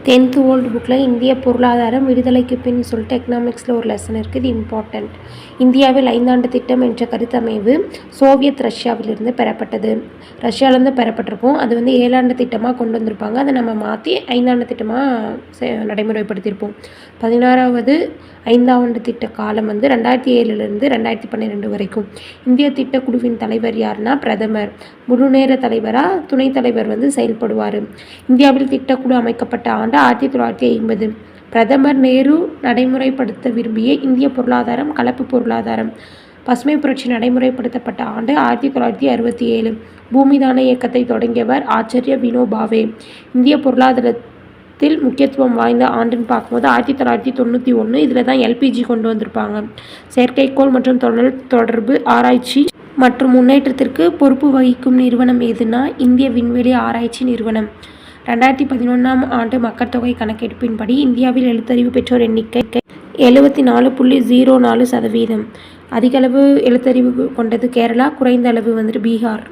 10th old புக்கில் இந்திய பொருளாதாரம் விடுதலைக்கு பின் சொல்லிட்டு எக்கனாமிக்ஸில் ஒரு லெசன் இருக்குது. இது இம்பார்ட்டண்ட். இந்தியாவில் 5 ஆண்டு திட்டம் என்ற கருத்தமைவு சோவியத் ரஷ்யாவிலிருந்து பெறப்பட்டது. ரஷ்யாவிலேருந்து பெறப்பட்டிருக்கும். அது 7 ஆண்டு திட்டமாக கொண்டு வந்திருப்பாங்க. அதை நம்ம மாற்றி 5 ஆண்டு திட்டமாக நடைமுறைப்படுத்தியிருப்போம். 16வது 5 ஆண்டு திட்ட காலம் 2007லேருந்து 2012 வரைக்கும். இந்திய திட்டக்குழுவின் தலைவர் யாருன்னா பிரதமர். முழுநேர தலைவராக துணைத் தலைவர் செயல்படுவார். இந்தியாவில் திட்டக்குழு அமைக்கப்பட்ட ஆண்டு 1950. பிரதமர் நேரு நடைமுறைப்படுத்த விரும்பிய இந்திய பொருளாதாரம் கலப்பு பொருளாதாரம். பசுமை புரட்சி நடைமுறைப்படுத்தப்பட்ட ஆண்டு 1967. பூமிதான இயக்கத்தை தொடங்கியவர் ஆச்சார்ய வினோபாவே. இந்திய பொருளாதாரத்தில் முக்கியத்துவம் வாய்ந்த ஆண்டுன்னு பார்க்கும்போது 1991. இதில் தான் எல்பிஜி கொண்டு வந்திருப்பாங்க. செயற்கைக்கோள் மற்றும் தொடர்பு ஆராய்ச்சி மற்றும் முன்னேற்றத்திற்கு பொறுப்பு வகிக்கும் நிறுவனம் எதுனா இந்திய விண்வெளி ஆராய்ச்சி நிறுவனம். 2011 ஆண்டு மக்கள் தொகை கணக்கெடுப்பின்படி இந்தியாவில் எழுத்தறிவு பெற்றோர் எண்ணிக்கை 74.04%. அதிகளவு எழுத்தறிவு கொண்டது கேரளா, குறைந்த அளவு பீகார்.